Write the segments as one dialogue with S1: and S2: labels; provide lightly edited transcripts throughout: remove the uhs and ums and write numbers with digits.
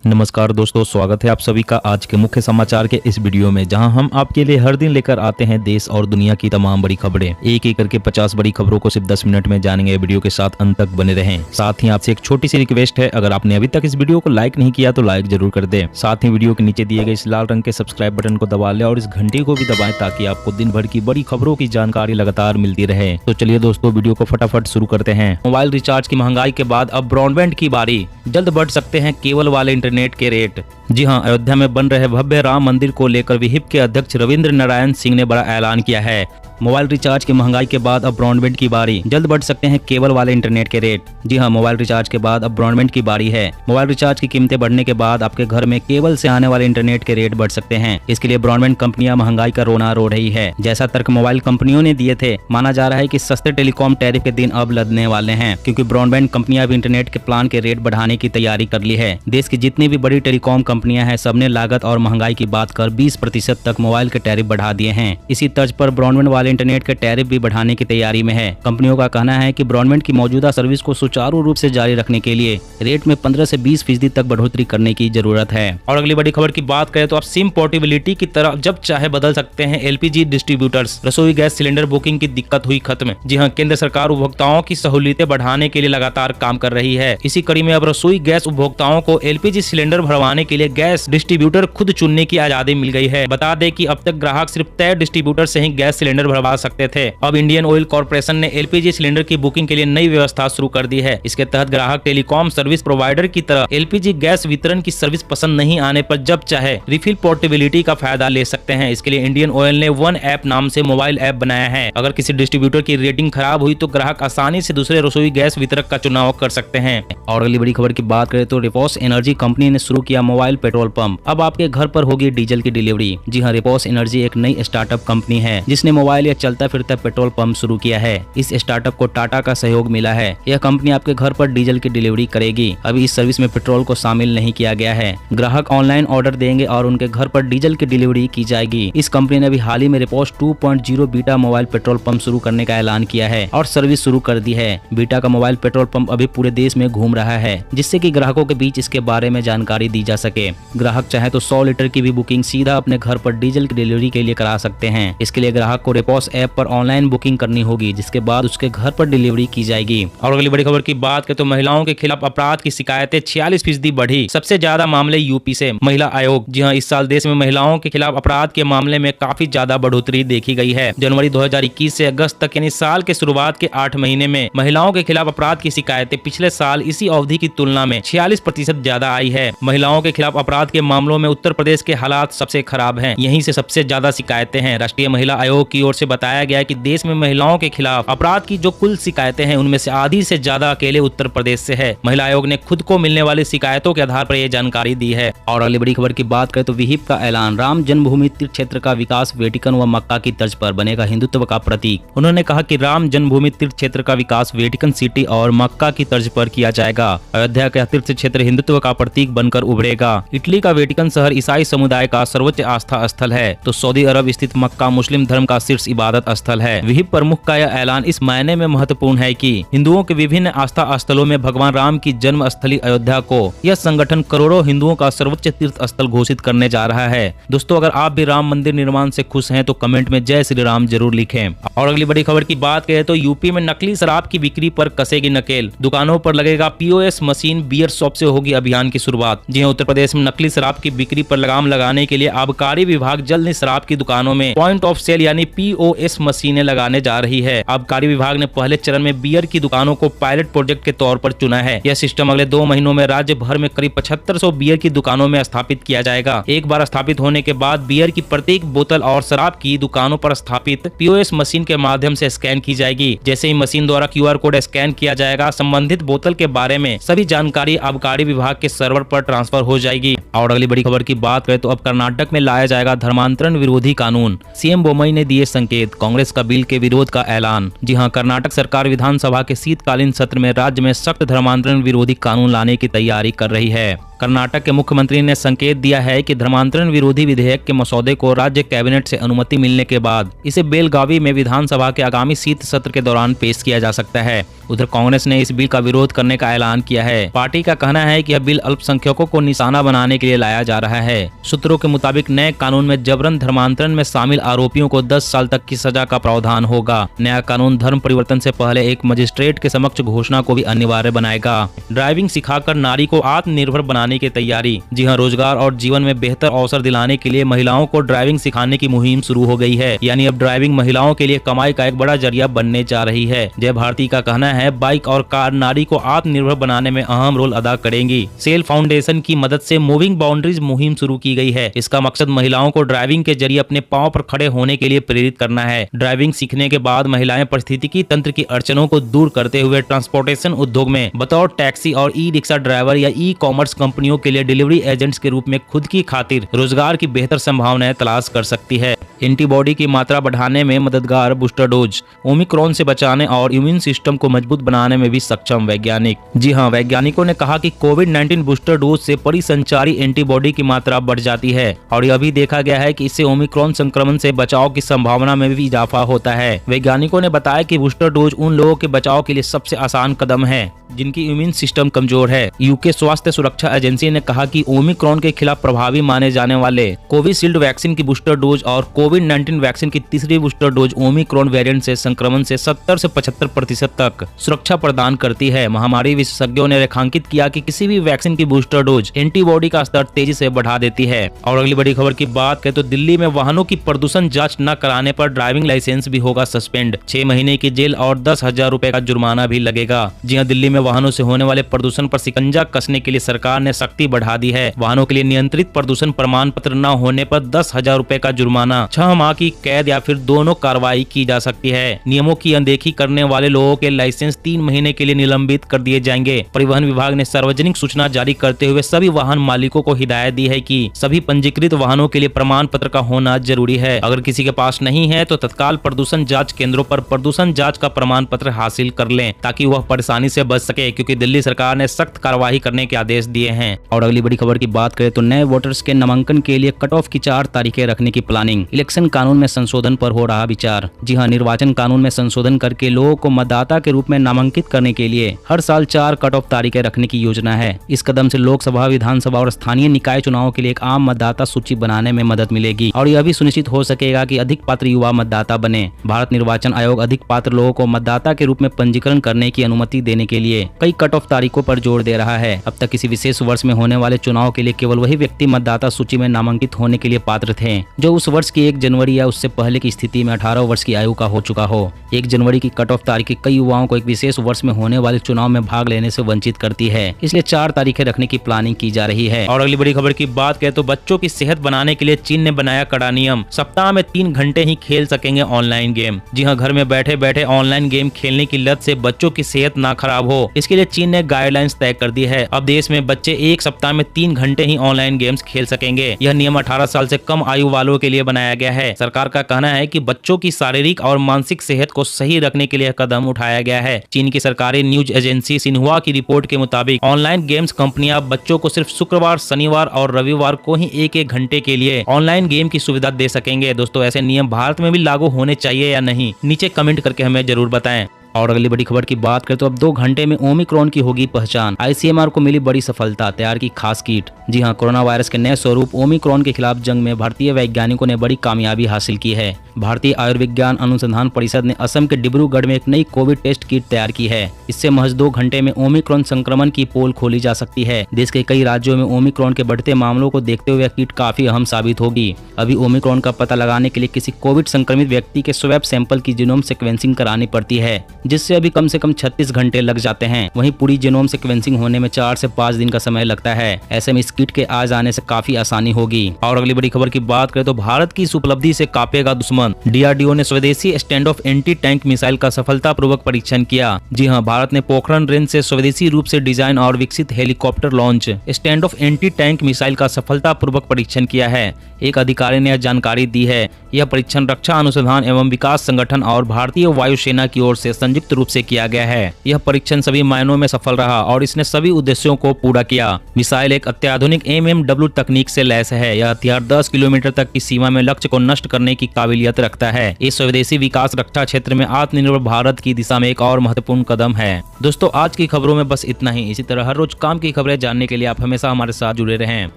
S1: नमस्कार दोस्तों, स्वागत है आप सभी का आज के मुख्य समाचार के इस वीडियो में, जहां हम आपके लिए हर दिन लेकर आते हैं देश और दुनिया की तमाम बड़ी खबरें। एक एक करके 50 बड़ी खबरों को सिर्फ 10 मिनट में जानेंगे। वीडियो के साथ अंत तक बने रहें। साथ ही आपसे एक छोटी सी रिक्वेस्ट है, अगर आपने अभी तक इस वीडियो को लाइक नहीं किया तो लाइक जरूर कर दे। साथ ही वीडियो के नीचे दिए गए इस लाल रंग के सब्सक्राइब बटन को दबा ले और इस घंटी को भी दबाएं ताकि आपको दिन भर की बड़ी खबरों की जानकारी लगातार मिलती रहे। तो चलिए दोस्तों, वीडियो को फटाफट शुरू करते हैं। मोबाइल रिचार्ज की महंगाई के बाद अब ब्रॉडबैंड की बारी, जल्द बढ़ सकते हैं केबल वाले इंटरनेट के रेट। जी हां, अयोध्या में बन रहे भव्य राम मंदिर को लेकर विहिप के अध्यक्ष रविंद्र नारायण सिंह ने बड़ा ऐलान किया है। मोबाइल रिचार्ज की महंगाई के बाद अब ब्रॉडबैंड की बारी, जल्द बढ़ सकते हैं केबल वाले इंटरनेट के रेट। जी हां, मोबाइल रिचार्ज के बाद अब ब्रॉडबैंड की बारी है। मोबाइल रिचार्ज की कीमतें बढ़ने के बाद आपके घर में केबल से आने वाले इंटरनेट के रेट बढ़ सकते हैं। इसके लिए ब्रॉडबैंड कंपनियां महंगाई का रोना रो रही है। जैसा तर्क मोबाइल कंपनियों ने दिए थे, माना जा रहा है कि सस्ते टेलीकॉम टैरिफ के दिन अब लदने वाले हैं, क्योंकि ब्रॉडबैंड कंपनियां भी इंटरनेट के प्लान के रेट बढ़ाने की तैयारी कर ली है। देश की जितनी भी बड़ी टेलीकॉम कंपनियां हैं, सबने लागत और महंगाई की बात कर 20% तक मोबाइल के टैरिफ बढ़ा दिए हैं। इसी तर्ज पर ब्रॉडबैंड वाले इंटरनेट के टैरिफ भी बढ़ाने की तैयारी में है। कंपनियों का कहना है कि ब्रॉडबैंड की मौजूदा सर्विस को सुचारू रूप से जारी रखने के लिए रेट में 15 से 20% तक बढ़ोतरी करने की जरूरत है। और अगली बड़ी खबर की बात करें तो आप सिम पोर्टेबिलिटी की तरह जब चाहे बदल सकते हैं। एलपीजी डिस्ट्रीब्यूटर्स, रसोई गैस सिलेंडर बुकिंग की दिक्कत हुई खत्म। जी हां, केंद्र सरकार उपभोक्ताओं की सहूलियतें बढ़ाने के लिए लगातार काम कर रही है। इसी कड़ी में अब रसोई गैस उपभोक्ताओं को एलपीजी सिलेंडर भरवाने के लिए गैस डिस्ट्रीब्यूटर खुद चुनने की आजादी मिल गई है। बता दें कि अब तक ग्राहक सिर्फ तय डिस्ट्रीब्यूटर से ही गैस सिलेंडर भरवा सकते थे। अब इंडियन ऑयल कॉर्पोरेशन ने एलपीजी सिलेंडर की बुकिंग के लिए नई व्यवस्था शुरू कर दी है। इसके तहत ग्राहक टेलीकॉम सर्विस प्रोवाइडर की तरह एलपीजी गैस वितरण की सर्विस पसंद नहीं आने पर जब चाहे रिफिल पोर्टेबिलिटी का फायदा ले सकते हैं। इसके लिए इंडियन ऑयल ने वन ऐप नाम से मोबाइल ऐप बनाया है। अगर किसी डिस्ट्रीब्यूटर की रेटिंग खराब हुई तो ग्राहक आसानी से दूसरे रसोई गैस वितरक का चुनाव कर सकते हैं। और अगली बड़ी खबर की बात करें तो रिपोस एनर्जी कंपनी ने शुरू किया मोबाइल पेट्रोल पंप। अब आपके घर पर होगी डीजल की डिलीवरी। जी हाँ, रिपोस एनर्जी एक नई स्टार्टअप कंपनी है जिसने मोबाइल या चलता फिरता पेट्रोल पंप शुरू किया है। इस स्टार्टअप को टाटा का सहयोग मिला है। यह कंपनी आपके घर पर डीजल की डिलीवरी करेगी। अभी इस सर्विस में पेट्रोल को शामिल नहीं किया गया है। ग्राहक ऑनलाइन ऑर्डर देंगे और उनके घर पर डीजल की डिलीवरी की जाएगी। इस कंपनी ने अभी हाल ही में रिपोस 2.0 बीटा मोबाइल पेट्रोल पंप शुरू करने का ऐलान किया है और सर्विस शुरू कर दी है। बीटा का मोबाइल पेट्रोल पंप अभी पूरे देश में घूम रहा है, जिससे कि ग्राहकों के बीच इसके बारे में जानकारी दी जा सके। ग्राहक चाहे तो 100 लीटर की भी बुकिंग सीधा अपने घर पर डीजल की डिलीवरी के लिए करा सकते हैं। इसके लिए ग्राहक को रिपोस ऐप पर ऑनलाइन बुकिंग करनी होगी, जिसके बाद उसके घर पर डिलीवरी की जाएगी। और अगली बड़ी खबर की बात करें तो महिलाओं के खिलाफ अपराध की शिकायतें 46% बढ़ी। सबसे ज्यादा मामले यूपी से। महिला आयोग, जी हां, इस साल देश में महिलाओं के खिलाफ अपराध के मामले में काफी ज्यादा बढ़ोतरी देखी गई है। जनवरी 2021 से अगस्त तक यानी साल के शुरुआत के 8 महीने में महिलाओं के खिलाफ अपराध की शिकायतें पिछले साल इसी अवधि की तुलना में 46% ज्यादा आई है। महिलाओं के खिलाफ अपराध के मामलों में उत्तर प्रदेश के हालात सबसे खराब हैं। यहीं से सबसे ज्यादा शिकायतें हैं। राष्ट्रीय महिला आयोग की ओर से बताया गया कि देश में महिलाओं के खिलाफ अपराध की जो कुल शिकायतें हैं उनमें से आधी से ज्यादा अकेले उत्तर प्रदेश से है। महिला आयोग ने खुद को मिलने वाली शिकायतों के आधार पर यह जानकारी दी है। और अगली बड़ी खबर की बात करें तो विहिप का ऐलान, राम जन्मभूमि तीर्थ क्षेत्र का विकास वेटिकन व मक्का की तर्ज पर बनेगा हिंदुत्व का प्रतीक। उन्होंने कहा कि राम जन्मभूमि तीर्थ क्षेत्र का विकास वेटिकन सिटी और मक्का की तर्ज पर किया जाएगा। अयोध्या का तीर्थ क्षेत्र हिंदुत्व का प्रतीक बनकर उभरेगा। इटली का वेटिकन शहर ईसाई समुदाय का सर्वोच्च आस्था स्थल है, तो सऊदी अरब स्थित मक्का मुस्लिम धर्म का शीर्ष इबादत स्थल है। विहिप प्रमुख का यह ऐलान इस मायने में महत्वपूर्ण है कि हिंदुओं के विभिन्न आस्था स्थलों में भगवान राम की जन्म स्थली अयोध्या को यह संगठन करोड़ों हिंदुओं का सर्वोच्च तीर्थ स्थल घोषित करने जा रहा है। दोस्तों, अगर आप भी राम मंदिर निर्माण से खुश हैं तो कमेंट में जय श्री राम जरूर लिखें। और अगली बड़ी खबर की बात करें तो यूपी में नकली शराब की बिक्री पर कसेगी नकेल। दुकानों पर लगेगा पीओएस मशीन, बियर शॉप से होगी अभियान की शुरुआत। जी हां, उत्तर प्रदेश में नकली शराब की बिक्री पर लगाम लगाने के लिए आबकारी विभाग जल्द ही शराब की दुकानों में पॉइंट ऑफ सेल यानी पीओएस मशीनें लगाने जा रही है। आबकारी विभाग ने पहले चरण में बियर की दुकानों को पायलट प्रोजेक्ट के तौर पर चुना है। यह सिस्टम अगले 2 महीनों में राज्य भर में करीब 7500 बियर की दुकानों में स्थापित किया जाएगा। एक बार स्थापित होने के बाद बियर की प्रत्येक बोतल और शराब की दुकानों पर स्थापित पीओएस मशीन के माध्यम से स्कैन की जाएगी। जैसे ही मशीन द्वारा क्यूआर कोड स्कैन किया जाएगा, संबंधित बोतल के बारे में सभी जानकारी आबकारी विभाग के सर्वर पर ट्रांसफर हो जाएगी। और अगली बड़ी खबर की बात करें तो अब कर्नाटक में लाया जाएगा धर्मांतरण विरोधी कानून। सीएम बोम्मई ने दिए संकेत, कांग्रेस का बिल के विरोध का ऐलान। जी हां, कर्नाटक सरकार विधानसभा के शीतकालीन सत्र में राज्य में सख्त धर्मांतरण विरोधी कानून लाने की तैयारी कर रही है। कर्नाटक के मुख्यमंत्री ने संकेत दिया है कि धर्मांतरण विरोधी विधेयक के मसौदे को राज्य कैबिनेट से अनुमति मिलने के बाद इसे बेलगावी में विधानसभा के आगामी शीत सत्र के दौरान पेश किया जा सकता है। उधर कांग्रेस ने इस बिल का विरोध करने का ऐलान किया है। पार्टी का कहना है कि यह बिल अल्पसंख्यकों को निशाना बनाने के लिए लाया जा रहा है। सूत्रों के मुताबिक नए कानून में जबरन धर्मांतरण में शामिल आरोपियों को 10 साल तक की सजा का प्रावधान होगा। नया कानून धर्म परिवर्तन से पहले एक मजिस्ट्रेट के समक्ष घोषणा को भी अनिवार्य बनाएगा। ड्राइविंग सिखाकर नारी को आत्मनिर्भर बनाने की तैयारी। जी हां, रोजगार और जीवन में बेहतर अवसर दिलाने के लिए महिलाओं को ड्राइविंग सिखाने की मुहिम शुरू हो गई है। यानी अब ड्राइविंग महिलाओं के लिए कमाई का एक बड़ा जरिया बनने जा रही है। जय भारती का कहना है बाइक और कार नारी को आत्मनिर्भर बनाने में अहम रोल अदा करेंगी। सेल फाउंडेशन की मदद से मूविंग बाउंड्रीज मुहिम शुरू की गई है। इसका मकसद महिलाओं को ड्राइविंग के जरिए अपने पांव पर खड़े होने के लिए प्रेरित करना है। ड्राइविंग सीखने के बाद महिलाएं पारिस्थितिकी तंत्र की अड़चनों को दूर करते हुए ट्रांसपोर्टेशन उद्योग में बतौर टैक्सी और ई रिक्शा ड्राइवर या ई कॉमर्स कंपनियों के लिए डिलीवरी एजेंट्स के रूप में खुद की खातिर रोजगार की बेहतर संभावनाएं तलाश कर सकती है। एंटीबॉडी की मात्रा बढ़ाने में मददगार बूस्टर डोज। ओमिक्रॉन से बचाने और इम्यून सिस्टम को मजबूत बनाने में भी सक्षम वैज्ञानिक। जी हां, वैज्ञानिकों ने कहा कि कोविड-19 बूस्टर डोज से परिसंचारी एंटीबॉडी की मात्रा बढ़ जाती है और यह भी देखा गया है कि इससे ओमिक्रॉन संक्रमण से बचाव की संभावना में भी इजाफा होता है। वैज्ञानिकों ने बताया कि बूस्टर डोज उन लोगों के बचाव के लिए सबसे आसान कदम है जिनकी इम्यून सिस्टम कमजोर है। यूके स्वास्थ्य सुरक्षा एजेंसी ने कहा कि ओमिक्रॉन के खिलाफ प्रभावी माने जाने वाले कोविशील्ड वैक्सीन की बूस्टर डोज और कोविड-19 वैक्सीन की तीसरी बूस्टर डोज ओमिक्रॉन वेरिएंट से संक्रमण से 70 से 75% तक सुरक्षा प्रदान करती है। महामारी विशेषज्ञों ने रेखांकित किया कि किसी भी वैक्सीन की बूस्टर डोज एंटीबॉडी का स्तर तेजी से बढ़ा देती है। और अगली बड़ी खबर की बात करें तो दिल्ली में वाहनों की प्रदूषण जाँच न कराने पर ड्राइविंग लाइसेंस भी होगा सस्पेंड। 6 महीने की जेल और 10,000 रुपए का जुर्माना भी लगेगा। जी हाँ, दिल्ली में वाहनों से होने वाले प्रदूषण पर शिकंजा कसने के लिए सरकार ने सख्ती बढ़ा दी है। वाहनों के लिए नियंत्रित प्रदूषण प्रमाण पत्र न होने पर 10,000 रुपए का जुर्माना, 6 माह की कैद या फिर दोनों कार्रवाई की जा सकती है। नियमों की अनदेखी करने वाले लोगों के लाइसेंस 3 महीने के लिए निलंबित कर दिए जाएंगे। परिवहन विभाग ने सार्वजनिक सूचना जारी करते हुए सभी वाहन मालिकों को हिदायत दी है कि सभी पंजीकृत वाहनों के लिए प्रमाण पत्र का होना जरूरी है। अगर किसी के पास नहीं है तो तत्काल प्रदूषण जाँच केंद्रों पर प्रदूषण जाँच का प्रमाण पत्र हासिल कर लें ताकि वह परेशानी से बच सके, क्योंकि दिल्ली सरकार ने सख्त कार्रवाई करने के आदेश दिए हैं। और अगली बड़ी खबर की बात करें तो नए वोटर्स के नामांकन के लिए कट ऑफ की 4 तारीखें रखने की प्लानिंग। इलेक्शन कानून में संशोधन पर हो रहा विचार। जी हां, निर्वाचन कानून में संशोधन करके लोगों को मतदाता के रूप में नामांकित करने के लिए हर साल 4 कट ऑफ तारीखें रखने की योजना है। इस कदम से लोकसभा, विधानसभा और स्थानीय निकाय चुनावों के लिए एक आम मतदाता सूची बनाने में मदद मिलेगी और यह भी सुनिश्चित हो सकेगा कि अधिक पात्र युवा मतदाता बने। भारत निर्वाचन आयोग अधिक पात्र लोगों को मतदाता के रूप में पंजीकरण करने की अनुमति देने के लिए कई कट ऑफ तारीखों पर जोर दे रहा है। अब तक किसी विशेष वर्ष में होने वाले चुनाव के लिए केवल वही व्यक्ति मतदाता सूची में नामांकित होने के लिए पात्र थे जो उस वर्ष की 1 जनवरी या उससे पहले की स्थिति में 18 वर्ष की आयु का हो चुका हो। 1 जनवरी की कट ऑफ तारीख कई युवाओं को एक विशेष वर्ष में होने वाले चुनाव में भाग लेने से वंचित करती है, इसलिए 4 तारीखें रखने की प्लानिंग की जा रही है। और अगली बड़ी खबर की बात करें तो बच्चों की सेहत बनाने के लिए चीन ने बनाया कड़ा नियम। सप्ताह में 3 घंटे ही खेल सकेंगे ऑनलाइन गेम। जी हाँ, घर में बैठे बैठे ऑनलाइन गेम खेलने की लत से बच्चों की सेहत ना खराब हो, इसके लिए चीन ने गाइडलाइंस तय कर दी है। अब देश में बच्चे एक सप्ताह में 3 घंटे ही ऑनलाइन गेम्स खेल सकेंगे। यह नियम 18 साल से कम आयु वालों के लिए बनाया गया है। सरकार का कहना है कि बच्चों की शारीरिक और मानसिक सेहत को सही रखने के लिए कदम उठाया गया है। चीन की सरकारी न्यूज एजेंसी सिन्हुआ की रिपोर्ट के मुताबिक ऑनलाइन गेम्स कंपनियां बच्चों को सिर्फ शुक्रवार, शनिवार और रविवार को ही 1-1 घंटे के लिए ऑनलाइन गेम की सुविधा दे सकेंगे। दोस्तों, ऐसे नियम भारत में भी लागू होने चाहिए या नहीं, नीचे कमेंट करके हमें जरूर बताएं। और अगली बड़ी खबर की बात करें तो अब 2 घंटे में ओमिक्रॉन की होगी पहचान। आईसीएमआर को मिली बड़ी सफलता, तैयार की खास किट। जी हां, कोरोना वायरस के नए स्वरूप ओमिक्रॉन के खिलाफ जंग में भारतीय वैज्ञानिकों ने बड़ी कामयाबी हासिल की है। भारतीय आयुर्विज्ञान अनुसंधान परिषद ने असम के डिब्रूगढ़ में एक नई कोविड टेस्ट किट तैयार की है। इससे महज 2 घंटे में ओमिक्रॉन संक्रमण की पोल खोली जा सकती है। देश के कई राज्यों में ओमिक्रॉन के बढ़ते मामलों को देखते हुए किट काफी अहम साबित होगी। अभी ओमिक्रॉन का पता लगाने के लिए किसी कोविड संक्रमित व्यक्ति के स्वैब सैंपल की जीनोम सीक्वेंसिंग करानी पड़ती है, जिससे अभी कम से कम 36 घंटे लग जाते हैं। वहीं पूरी जीनोम सीक्वेंसिंग होने में 4 से 5 दिन का समय लगता है। ऐसे में इस किट के आ जाने से काफी आसानी होगी। और अगली बड़ी खबर की बात करें तो भारत की इस उपलब्धि से कांपेगा दुश्मन। डीआरडीओ ने स्वदेशी stand of anti tank missile का सफलतापूर्वक परीक्षण किया। जी हां, भारत ने पोखरण रेंज से स्वदेशी रूप से डिजाइन और विकसित helicopter launch stand of anti tank missile का सफलतापूर्वक परीक्षण किया है। एक अधिकारी ने यह जानकारी दी है। यह परीक्षण रक्षा अनुसंधान एवं विकास संगठन और भारतीय वायुसेना की ओर से संयुक्त रूप से किया गया है। यह परीक्षण सभी मायनों में सफल रहा और इसने सभी उद्देश्यों को पूरा किया। मिसाइल एक अत्याधुनिक MMW तकनीक से लैस है। यह हथियार 10 किलोमीटर तक की सीमा में लक्ष्य को नष्ट करने की काबिलियत रखता है। इस स्वदेशी विकास रक्षा क्षेत्र में आत्मनिर्भर भारत की दिशा में एक और महत्वपूर्ण कदम है। दोस्तों, आज की खबरों में बस इतना ही। इसी तरह हर रोज काम की खबरें जानने के लिए आप हमेशा हमारे साथ जुड़े रहें।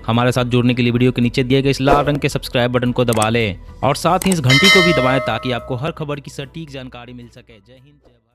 S1: हमारे साथ जुड़ने के लिए वीडियो के नीचे दिए गए इस लाल रंग के सब्सक्राइब बटन को दबा लें और साथ ही इस घंटी को भी दबाएं ताकि आपको हर खबर की सटीक जानकारी मिल सके। जय हिंद, जय भारत।